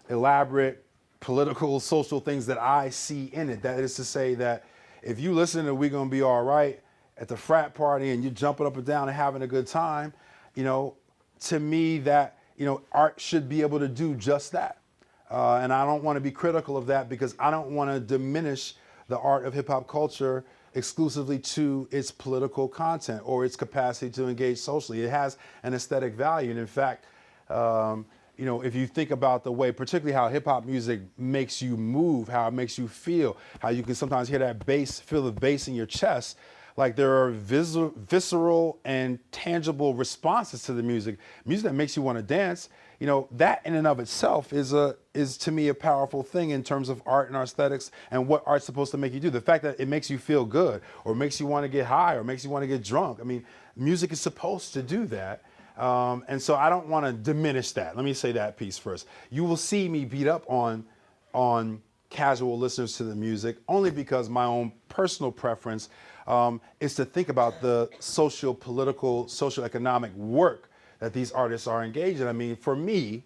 elaborate political, social things that I see in it. That is to say that if you listen to We Gonna Be All Right at the frat party and you're jumping up and down and having a good time, to me that, art should be able to do just that. And I don't want to be critical of that because I don't want to diminish the art of hip hop culture exclusively to its political content or its capacity to engage socially. It has an aesthetic value. And in fact, if you think about the way, particularly how hip hop music makes you move, how it makes you feel, how you can sometimes hear that bass, feel the bass in your chest, like there are visceral and tangible responses to the music that makes you want to dance. That in and of itself is to me a powerful thing in terms of art and aesthetics and what art's supposed to make you do. The fact that it makes you feel good or makes you want to get high or makes you want to get drunk. I mean, music is supposed to do that. And so I don't want to diminish that. Let me say that piece first. You will see me beat up on casual listeners to the music only because my own personal preference is to think about the social, political, social economic work that these artists are engaged in. I mean, for me,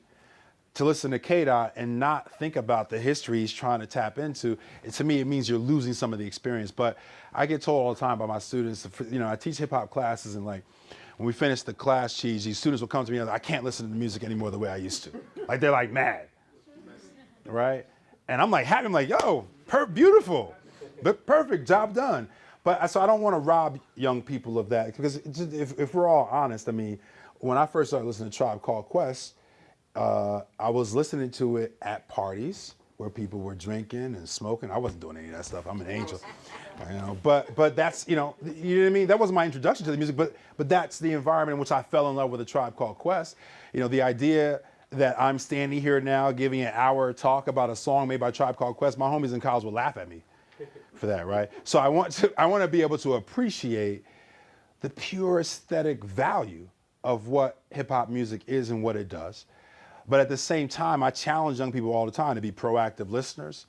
to listen to K-Dot and not think about the history he's trying to tap into, to me, it means you're losing some of the experience. But I get told all the time by my students, I teach hip hop classes, and like, when we finish the class, these students will come to me and I can't listen to the music anymore the way I used to. Like, they're like mad, right? And I'm like happy. I'm like, yo, beautiful, but perfect, job done. But so I don't want to rob young people of that, because if we're all honest, I mean, when I first started listening to Tribe Called Quest, I was listening to it at parties where people were drinking and smoking. I wasn't doing any of that stuff. I'm an angel, you know. But that's you know what I mean. That wasn't my introduction to the music, but that's the environment in which I fell in love with A Tribe Called Quest. You know, the idea that I'm standing here now giving an hour talk about a song made by Tribe Called Quest, my homies in college would laugh at me for that, right? So I want to be able to appreciate the pure aesthetic value of what hip hop music is and what it does. But at the same time, I challenge young people all the time to be proactive listeners,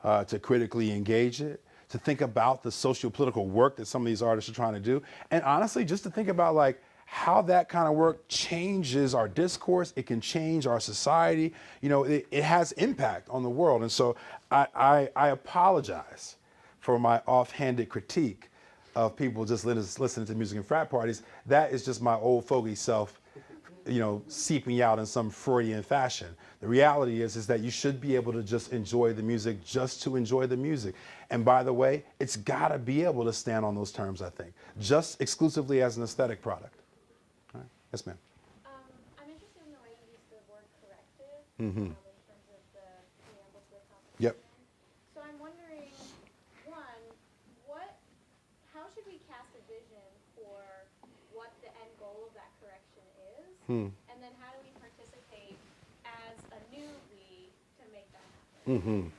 to critically engage it, to think about the socio-political work that some of these artists are trying to do. And honestly, just to think about like how that kind of work changes our discourse. It can change our society. You know, it has impact on the world. And so I apologize for my offhanded critique of people just listening to music in frat parties. That is just my old fogey self, you know, seeping out in some Freudian fashion. The reality is that you should be able to just enjoy the music just to enjoy the music. And by the way, it's gotta be able to stand on those terms, I think, just exclusively as an aesthetic product. All right. Yes, ma'am. I'm interested in the way you use the word corrective Mm-hmm. in terms of the preamble to the Constitution. Yep. So I'm wondering, one, how should we cast a vision for what the end goal of that correction is? And then how do we participate as a new we to make that happen?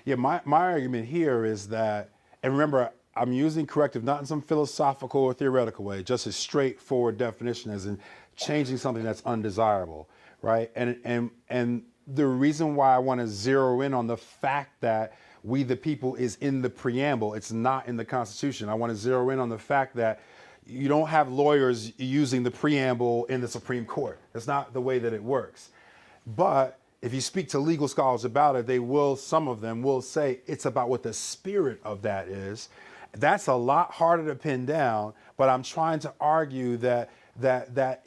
Yeah, my argument here is that, and remember, I'm using corrective not in some philosophical or theoretical way, just a straightforward definition, as in changing something that's undesirable, right? And the reason why I want to zero in on the fact that we the people is in the preamble, it's not in the Constitution. I want to zero in on the fact that you don't have lawyers using the preamble in the Supreme Court. That's not the way that it works. But if you speak to legal scholars about it, some of them will say it's about what the spirit of that is. That's a lot harder to pin down, but I'm trying to argue that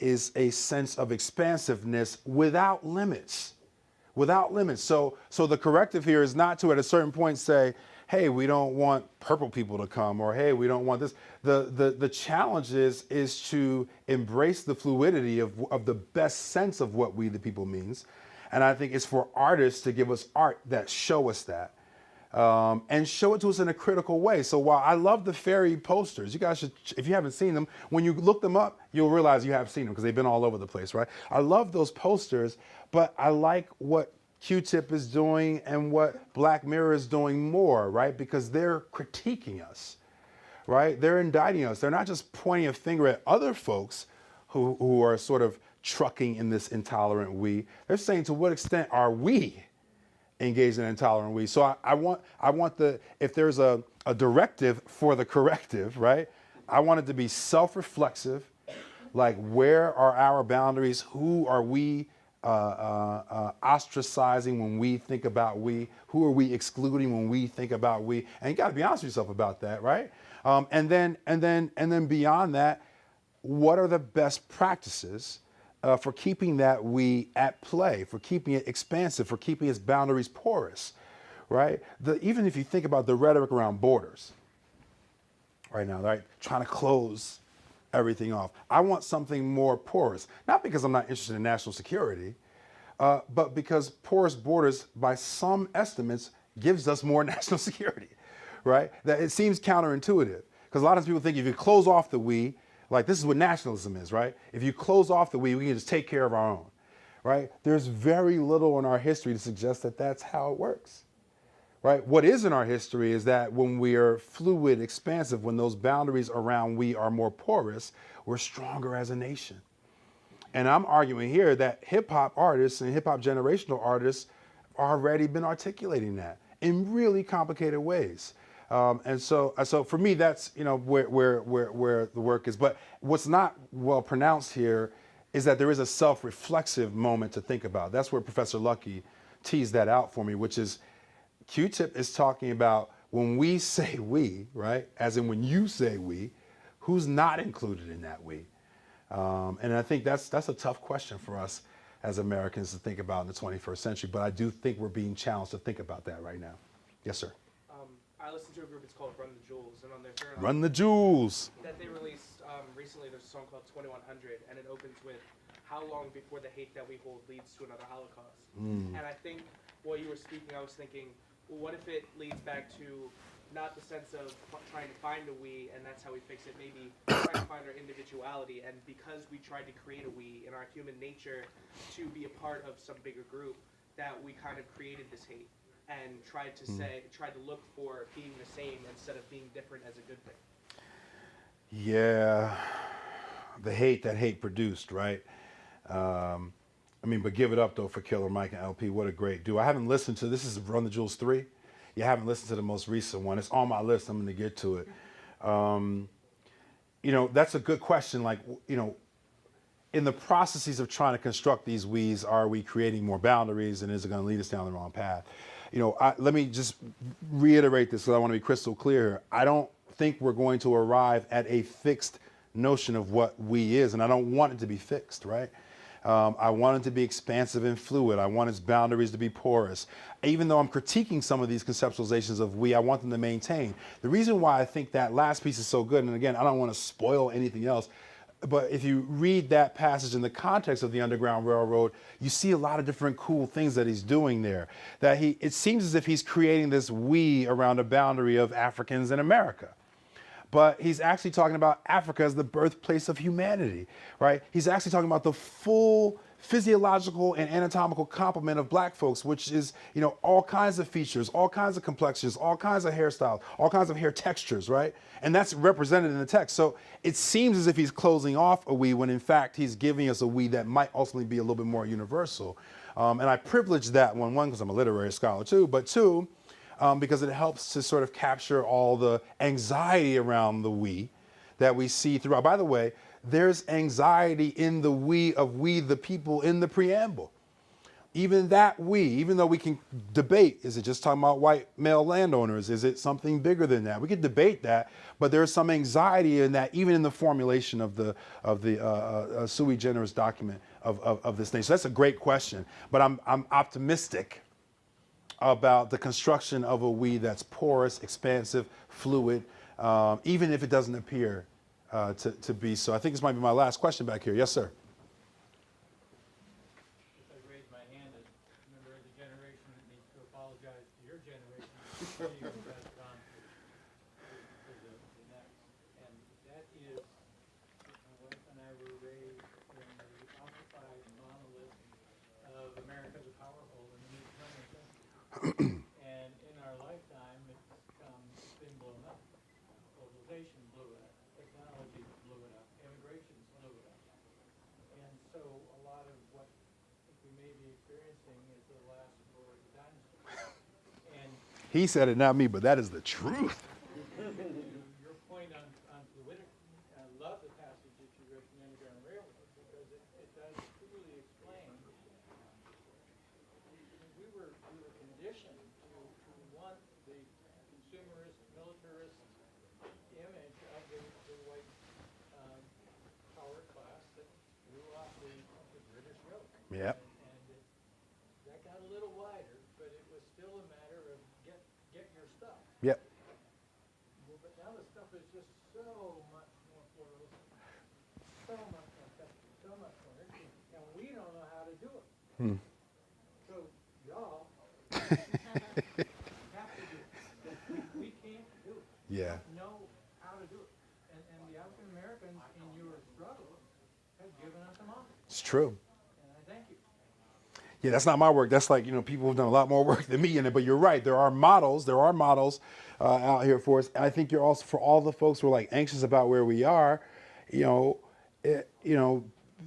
is a sense of expansiveness without limits. Without limits. So the corrective here is not to at a certain point say, hey, we don't want purple people to come, or hey, we don't want this. The challenge is to embrace the fluidity of the best sense of what we the people means. And I think it's for artists to give us art that show us that. And show it to us in a critical way. So while I love the fairy posters, you guys should, if you haven't seen them, when you look them up, you'll realize you have seen them because they've been all over the place, right? I love those posters, but I like what Q-Tip is doing and what Black Mirror is doing more, right? Because they're critiquing us, right? They're indicting us. They're not just pointing a finger at other folks who are sort of trucking in this intolerant we. They're saying, to what extent are we engaged in intolerant we? So I want if there's a directive for the corrective, right? I want it to be self-reflexive, like where are our boundaries? Who are we ostracizing when we think about we? Who are we excluding when we think about we? And you got to be honest with yourself about that, right? And then beyond that, what are the best practices for keeping that we at play, for keeping it expansive, for keeping its boundaries porous, right? Even if you think about the rhetoric around borders right now, right? Trying to close everything off. I want something more porous, not because I'm not interested in national security, but because porous borders, by some estimates, gives us more national security, right? That it seems counterintuitive, because a lot of people think if you close off the we, like this is what nationalism is, right? If you close off the we can just take care of our own, right? There's very little in our history to suggest that that's how it works, right? What is in our history is that when we are fluid, expansive, when those boundaries around we are more porous, we're stronger as a nation. And I'm arguing here that hip hop artists and hip hop generational artists already been articulating that in really complicated ways. And so for me, that's, you know, where the work is. But what's not well pronounced here is that there is a self-reflexive moment to think about. That's where Professor Lucky teased that out for me, which is Q-Tip is talking about when we say we, right? As in when you say we, who's not included in that we? And I think that's a tough question for us as Americans to think about in the 21st century. But I do think we're being challenged to think about that right now. Yes, sir. I listen to a group, it's called Run the Jewels, and on their third Run the jewels. that they released recently, there's a song called 2100, and it opens with how long before the hate that we hold leads to another Holocaust. And I think while you were speaking, I was thinking, well, what if it leads back to not the sense of trying to find a we, and that's how we fix it, maybe trying to find our individuality, and because we tried to create a we in our human nature to be a part of some bigger group, that we kind of created this hate and tried to look for being the same instead of being different as a good thing. Yeah, the hate that hate produced, right? I mean, but give it up though for Killer Mike and LP. What a great duo. I haven't listened to, this is Run the Jewels 3. You haven't listened to the most recent one. It's on my list. I'm going to get to it. You know, that's a good question. Like, you know, in the processes of trying to construct these we's, are we creating more boundaries, and is it going to lead us down the wrong path? You know, let me just reiterate this because I want to be crystal clear here. I don't think we're going to arrive at a fixed notion of what we is, and I don't want it to be fixed, right? I want it to be expansive and fluid. I want its boundaries to be porous. Even though I'm critiquing some of these conceptualizations of we, I want them to maintain. The reason why I think that last piece is so good, and again, I don't want to spoil anything else, but if you read that passage in the context of the Underground Railroad, you see a lot of different cool things that he's doing there. That it seems as if he's creating this we around a boundary of Africans in America. But he's actually talking about Africa as the birthplace of humanity, right? He's actually talking about the full physiological and anatomical complement of black folks, which is, you know, all kinds of features, all kinds of complexions, all kinds of hairstyles, all kinds of hair textures, right? And that's represented in the text. So it seems as if he's closing off a we when in fact he's giving us a we that might ultimately be a little bit more universal. And I privilege that one because I'm a literary scholar too, but two, because it helps to sort of capture all the anxiety around the we that we see throughout. By the way, there's anxiety in the we of we the people in the preamble. Even that we, even though we can debate, is it just talking about white male landowners? Is it something bigger than that? We could debate that, but there's some anxiety in that, even in the formulation of the sui generis document of this thing. So that's a great question, but I'm optimistic about the construction of a we that's porous, expansive, fluid, even if it doesn't appear to be so. I think this might be my last question back here. Yes, sir. I raised my hand as a member of the generation that needs to apologize to your generation before you pass it on to the next. And that is, my wife and I were raised in the ossified monolith of America the powerful in the mid-20th century. And in our lifetime, it's been blown up. Globalization blew it up. Technology blew it up. Immigration blew it up. And so a lot of what we may be experiencing is the last war of the dinosaurs. And He said it, not me, but that is the truth. your point on fluidity, I love the passage that you read from the Underground Railroad because it does truly explain. We were conditioned to want the consumerist, militarist image of the white power class that grew off the British yoke. Yep. And that got a little wider, but it was still a matter of get your stuff. Yep. Well, but now the stuff is just so much more pluralistic, so much more technical, so much more interesting, and we don't know how to do it. So y'all have to do it. We can't do it. Yeah. We don't know how to do it. And the African Americans in your struggle have given us a model, It's true. and I thank you. Yeah, that's not my work. That's like, you know, people who've done a lot more work than me in it. But you're right. There are models out here for us. And I think you're also, for all the folks who are like anxious about where we are,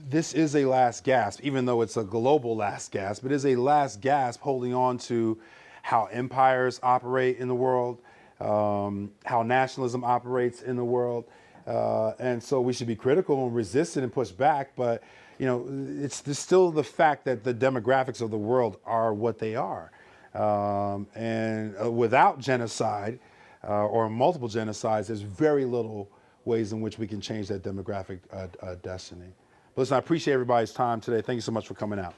this is a last gasp, even though it's a global last gasp. It is a last gasp holding on to how empires operate in the world, how nationalism operates in the world. And so we should be critical and resist it and push back. But, you know, there's still the fact that the demographics of the world are what they are. And without genocide or multiple genocides, there's very little ways in which we can change that demographic destiny. But listen, I appreciate everybody's time today. Thank you so much for coming out.